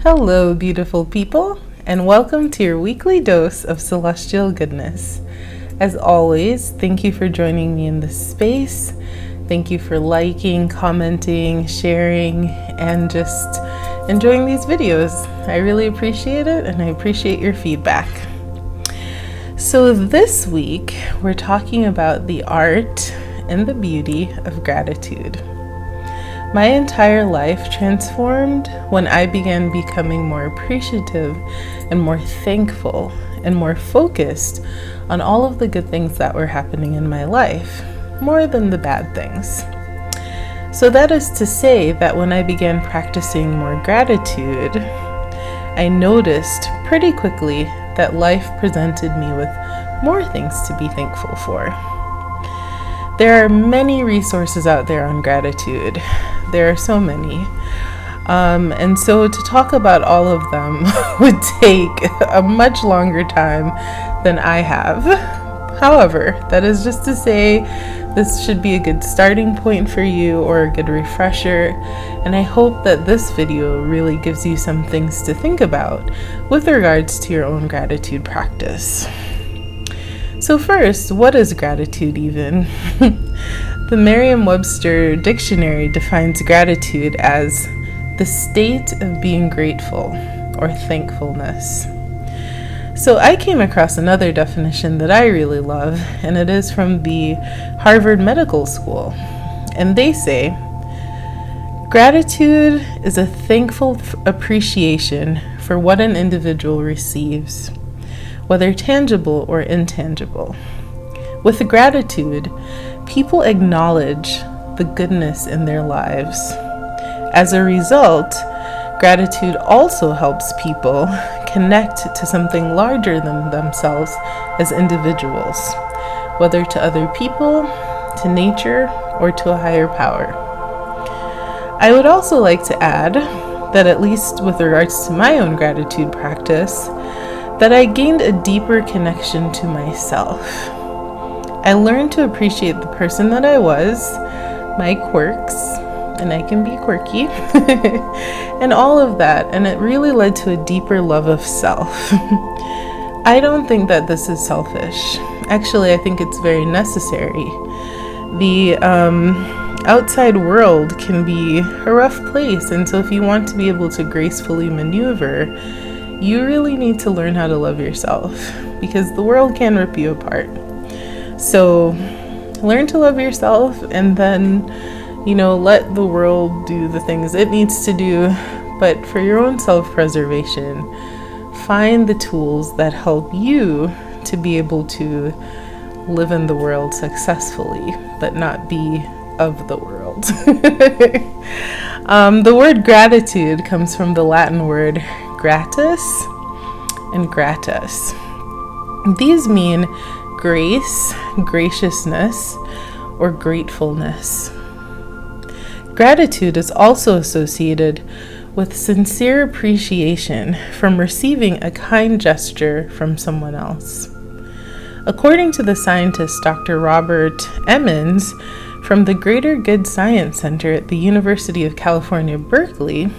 Hello, beautiful people, and welcome to your weekly dose of celestial goodness. As always, thank you for joining me in this space. Thank you for liking, commenting, sharing, and just enjoying these videos. I really appreciate it, and I appreciate your feedback. So this week, we're talking about the art and the beauty of gratitude. My entire life transformed when I began becoming more appreciative and more thankful and more focused on all of the good things that were happening in my life, more than the bad things. So that is to say that when I began practicing more gratitude, I noticed pretty quickly that life presented me with more things to be thankful for. There are many resources out there on gratitude. There are so many. And so to talk about all of them would take a much longer time than I have. However, that is just to say this should be a good starting point for you or a good refresher. And I hope that this video really gives you some things to think about with regards to your own gratitude practice. So first, what is gratitude even? The Merriam-Webster dictionary defines gratitude as the state of being grateful or thankfulness. So I came across another definition that I really love, and it is from the Harvard Medical School. And they say, gratitude is a thankful appreciation for what an individual receives, whether tangible or intangible. With gratitude, people acknowledge the goodness in their lives. As a result, gratitude also helps people connect to something larger than themselves as individuals, whether to other people, to nature, or to a higher power. I would also like to add that, at least with regards to my own gratitude practice, that I gained a deeper connection to myself. I learned to appreciate the person that I was, my quirks, and I can be quirky, and all of that, and it really led to a deeper love of self. I don't think that this is selfish. Actually, I think it's very necessary. The outside world can be a rough place, and so if you want to be able to gracefully maneuver, you really need to learn how to love yourself, because the world can rip you apart. So learn to love yourself, and then, let the world do the things it needs to do. But for your own self-preservation, find the tools that help you to be able to live in the world successfully, but not be of the world. The word gratitude comes from the Latin word gratus and gratus. These mean grace, graciousness, or gratefulness. Gratitude is also associated with sincere appreciation from receiving a kind gesture from someone else. According to the scientist Dr. Robert Emmons from the Greater Good Science Center at the University of California, Berkeley,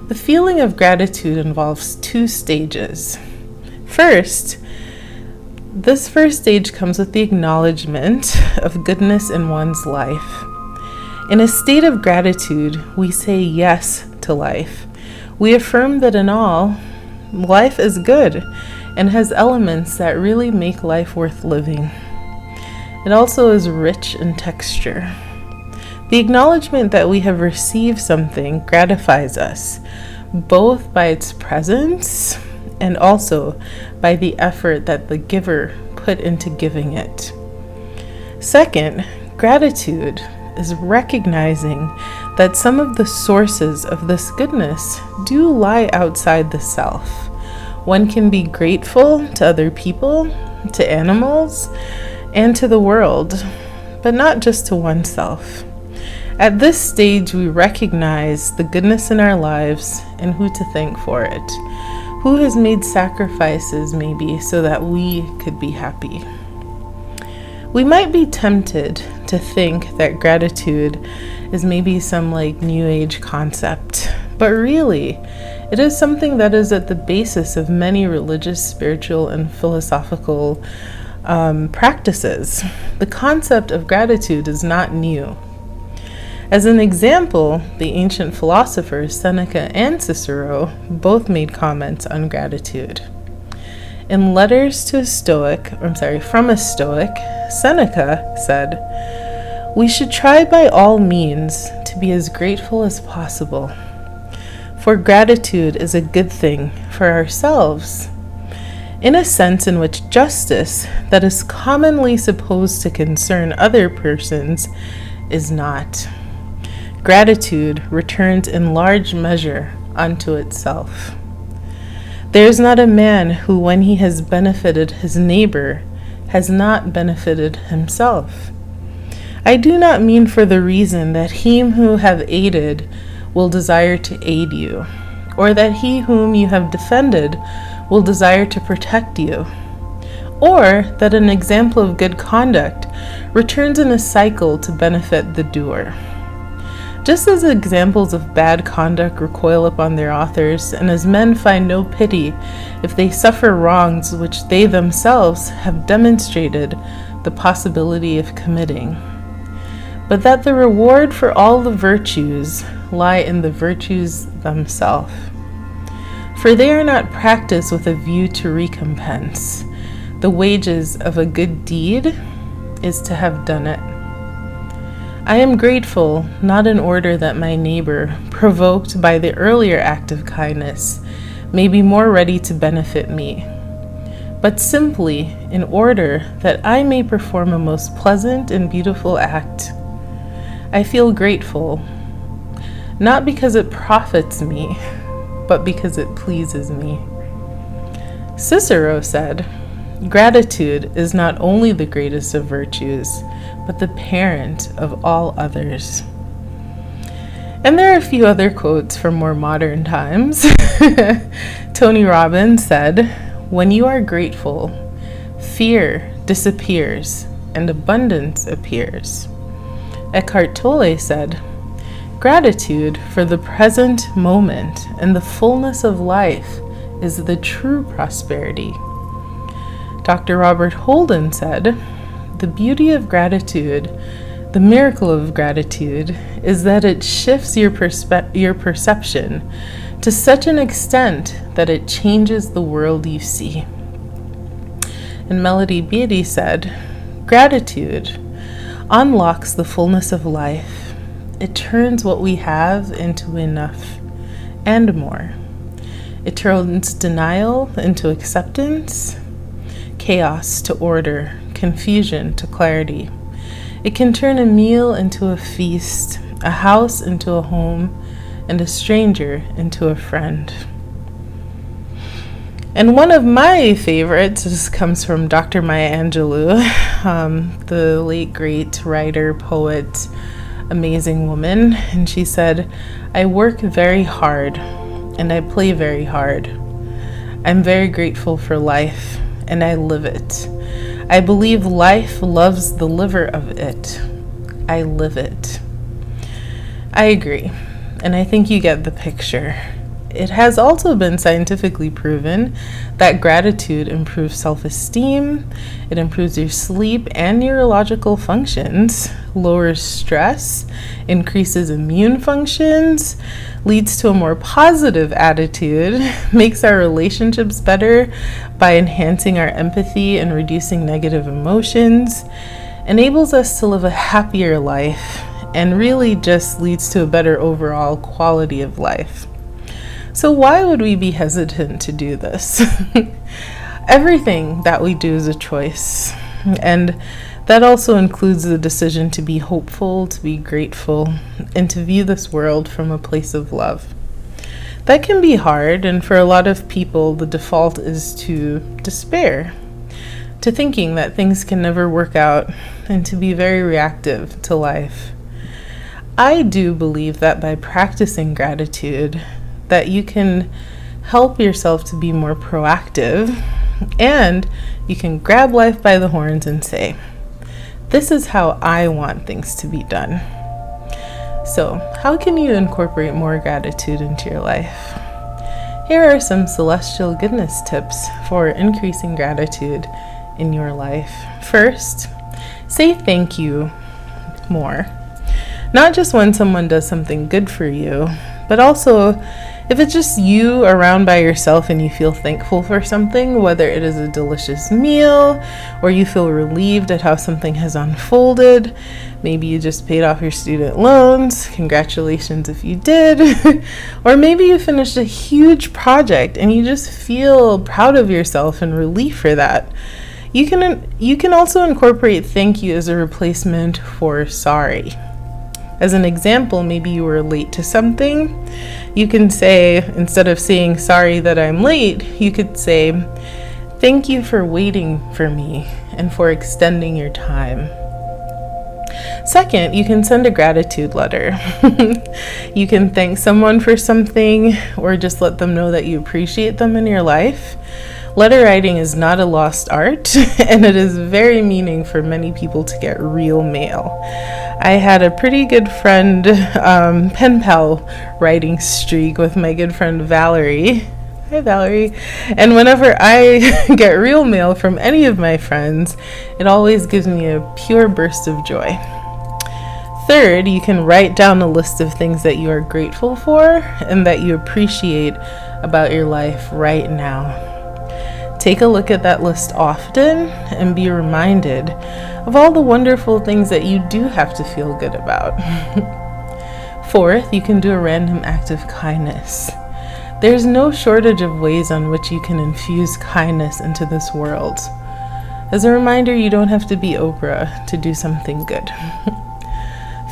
the feeling of gratitude involves two stages. This first stage comes with the acknowledgement of goodness in one's life. In a state of gratitude, we say yes to life. We affirm that in all, life is good and has elements that really make life worth living. It also is rich in texture. The acknowledgement that we have received something gratifies us, both by its presence and also by the effort that the giver put into giving it. Second, gratitude is recognizing that some of the sources of this goodness do lie outside the self. One can be grateful to other people, to animals, and to the world, but not just to oneself. At this stage, we recognize the goodness in our lives and who to thank for it, who has made sacrifices maybe so that we could be happy. We might be tempted to think that gratitude is maybe some new age concept, but really It is something that is at the basis of many religious, spiritual, and philosophical practices. The concept of gratitude is not new. As an example, the ancient philosophers Seneca and Cicero both made comments on gratitude. In letters to from a Stoic, Seneca said, "We should try by all means to be as grateful as possible, for gratitude is a good thing for ourselves, in a sense in which justice, that is commonly supposed to concern other persons, is not. Gratitude returns in large measure unto itself. There is not a man who, when he has benefited his neighbor, has not benefited himself. I do not mean for the reason that he who have aided will desire to aid you, or that he whom you have defended will desire to protect you, or that an example of good conduct returns in a cycle to benefit the doer. Just as examples of bad conduct recoil upon their authors, and as men find no pity if they suffer wrongs which they themselves have demonstrated the possibility of committing, but that the reward for all the virtues lie in the virtues themselves. For they are not practiced with a view to recompense. The wages of a good deed is to have done it. I am grateful, not in order that my neighbor, provoked by the earlier act of kindness, may be more ready to benefit me, but simply in order that I may perform a most pleasant and beautiful act. I feel grateful, not because it profits me, but because it pleases me." Cicero said, "Gratitude is not only the greatest of virtues, but the parent of all others." And there are a few other quotes from more modern times. Tony Robbins said, "When you are grateful, fear disappears and abundance appears." Eckhart Tolle said, "Gratitude for the present moment and the fullness of life is the true prosperity." Dr. Robert Holden said, "The beauty of gratitude, the miracle of gratitude, is that it shifts your perception to such an extent that it changes the world you see." And Melody Beatty said, "Gratitude unlocks the fullness of life. It turns what we have into enough and more. It turns denial into acceptance, chaos to order, confusion to clarity. It can turn a meal into a feast, a house into a home, and a stranger into a friend." And one of my favorites comes from Dr. Maya Angelou, the late great writer, poet, amazing woman. And she said, "I work very hard and I play very hard. I'm very grateful for life and I live it. I believe life loves the liver of it. I live it." I agree, and I think you get the picture. It has also been scientifically proven that gratitude improves self-esteem, it improves your sleep and neurological functions, lowers stress, increases immune functions, leads to a more positive attitude, makes our relationships better by enhancing our empathy and reducing negative emotions, enables us to live a happier life, and really just leads to a better overall quality of life. So why would we be hesitant to do this? Everything that we do is a choice, and that also includes the decision to be hopeful, to be grateful, and to view this world from a place of love. That can be hard, and for a lot of people, the default is to despair, to thinking that things can never work out, and to be very reactive to life. I do believe that by practicing gratitude, that you can help yourself to be more proactive, and you can grab life by the horns and say, "This is how I want things to be done." So, how can you incorporate more gratitude into your life? Here are some celestial goodness tips for increasing gratitude in your life. First, say thank you more. Not just when someone does something good for you, but also if it's just you around by yourself and you feel thankful for something, whether it is a delicious meal or you feel relieved at how something has unfolded. Maybe you just paid off your student loans. Congratulations if you did. Or maybe you finished a huge project and you just feel proud of yourself and relief for that. You can also incorporate thank you as a replacement for sorry. As an example, maybe you were late to something. You can say, instead of saying sorry that I'm late, you could say, thank you for waiting for me and for extending your time. Second, you can send a gratitude letter. You can thank someone for something or just let them know that you appreciate them in your life. Letter writing is not a lost art, and it is very meaning for many people to get real mail. I had a pretty good friend, pen pal writing streak with my good friend Valerie. Hi Valerie. And whenever I get real mail from any of my friends, it always gives me a pure burst of joy. Third, you can write down a list of things that you are grateful for and that you appreciate about your life right now. Take a look at that list often and be reminded of all the wonderful things that you do have to feel good about. Fourth, you can do a random act of kindness. There's no shortage of ways on which you can infuse kindness into this world. As a reminder, you don't have to be Oprah to do something good.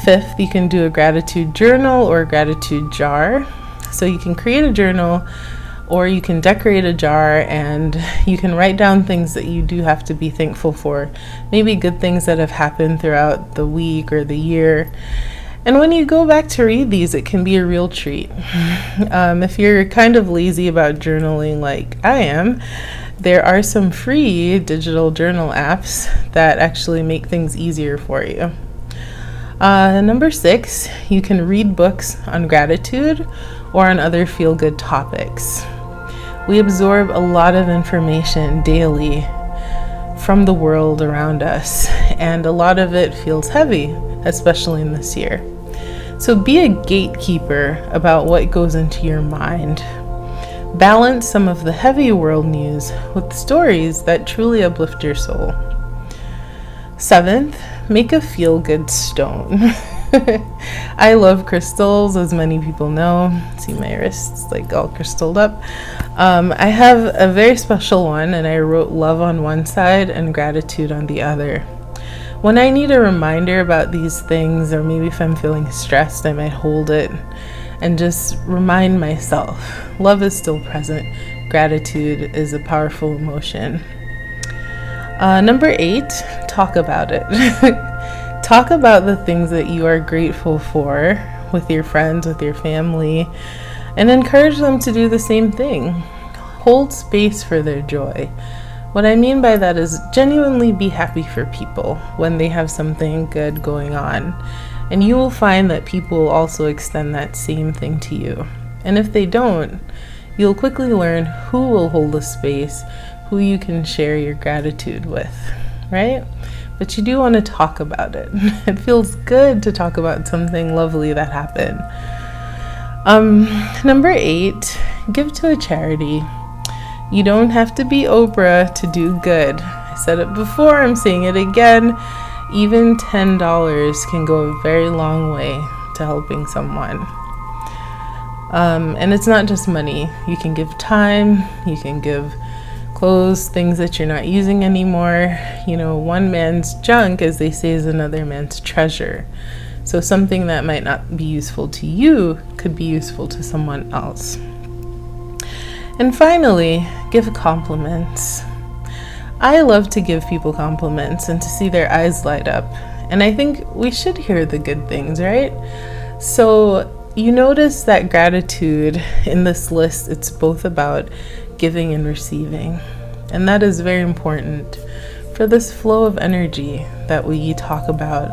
Fifth, you can do a gratitude journal or a gratitude jar. So you can create a journal or you can decorate a jar and you can write down things that you do have to be thankful for. Maybe good things that have happened throughout the week or the year. And when you go back to read these, it can be a real treat. If you're kind of lazy about journaling like I am, there are some free digital journal apps that actually make things easier for you. Number 6, you can read books on gratitude or on other feel-good topics. We absorb a lot of information daily from the world around us, and a lot of it feels heavy, especially in this year. So be a gatekeeper about what goes into your mind. Balance some of the heavy world news with stories that truly uplift your soul. 7th, make a feel-good stone. I love crystals, as many people know. See my wrists like all crystalled up. I have a very special one, and I wrote love on one side and gratitude on the other. When I need a reminder about these things, or maybe if I'm feeling stressed, I might hold it and just remind myself, love is still present. Gratitude is a powerful emotion. Number 8, talk about it. Talk about the things that you are grateful for with your friends, with your family, and encourage them to do the same thing. Hold space for their joy. What I mean by that is genuinely be happy for people when they have something good going on. And you will find that people will also extend that same thing to you. And if they don't, you'll quickly learn who will hold the space, who you can share your gratitude with, right? But you do want to talk about it. It feels good to talk about something lovely that happened. Number 8, give to a charity. You don't have to be Oprah to do good. I said it before, I'm saying it again. Even $10 can go a very long way to helping someone. And it's not just money. You can give time, you can give clothes, things that you're not using anymore. You know, one man's junk, as they say, is another man's treasure. So something that might not be useful to you could be useful to someone else. And finally, give compliments. I love to give people compliments and to see their eyes light up. And I think we should hear the good things, right? So you notice that gratitude in this list, it's both about giving and receiving. And that is very important for this flow of energy that we talk about,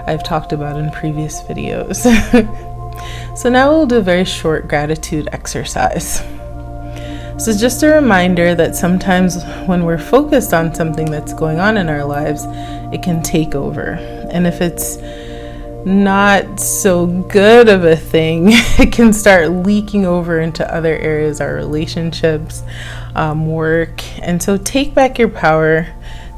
I've talked about in previous videos. So now we'll do a very short gratitude exercise. So it's just a reminder that sometimes when we're focused on something that's going on in our lives, it can take over. And if it's not so good of a thing, it can start leaking over into other areas, our relationships, work. And so take back your power,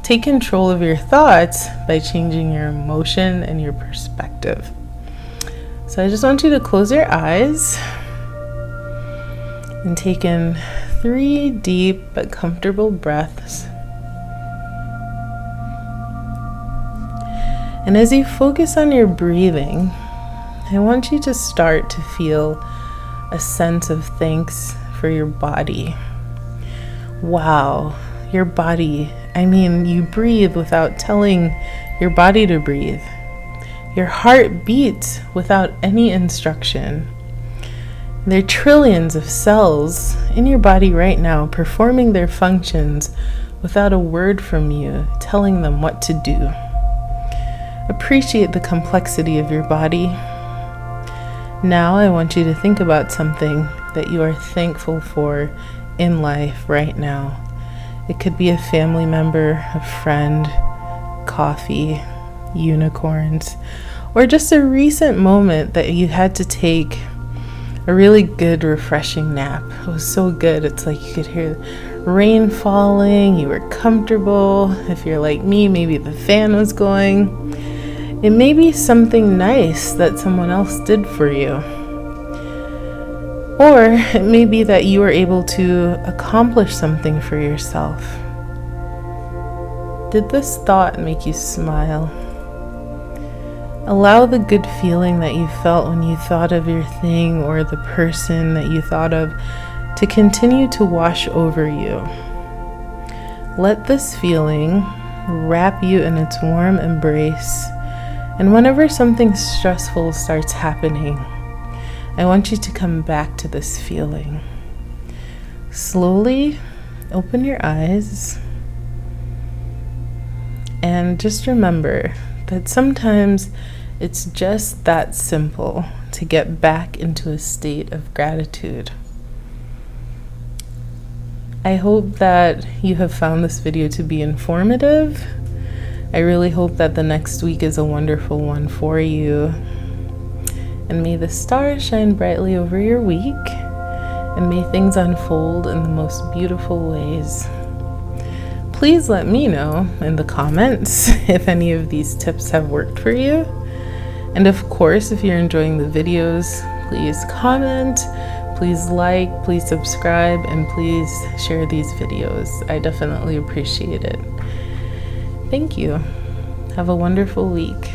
take control of your thoughts by changing your emotion and your perspective. So I just want you to close your eyes and take in 3 deep but comfortable breaths. And as you focus on your breathing, I want you to start to feel a sense of thanks for your body. Wow, your body. I mean, you breathe without telling your body to breathe. Your heart beats without any instruction. There are trillions of cells in your body right now performing their functions without a word from you telling them what to do. Appreciate the complexity of your body. Now I want you to think about something that you are thankful for in life right now. It could be a family member, a friend, coffee, unicorns, or just a recent moment that you had to take a really good, refreshing nap. It was so good. It's like you could hear rain falling, you were comfortable. If you're like me, maybe the fan was going. It may be something nice that someone else did for you. Or it may be that you were able to accomplish something for yourself. Did this thought make you smile? Allow the good feeling that you felt when you thought of your thing or the person that you thought of to continue to wash over you. Let this feeling wrap you in its warm embrace. And whenever something stressful starts happening, I want you to come back to this feeling. Slowly open your eyes and just remember that sometimes it's just that simple to get back into a state of gratitude. I hope that you have found this video to be informative. I really hope that the next week is a wonderful one for you. And may the stars shine brightly over your week, and may things unfold in the most beautiful ways. Please let me know in the comments if any of these tips have worked for you. And of course, if you're enjoying the videos, please comment, please like, please subscribe, and please share these videos. I definitely appreciate it. Thank you. Have a wonderful week.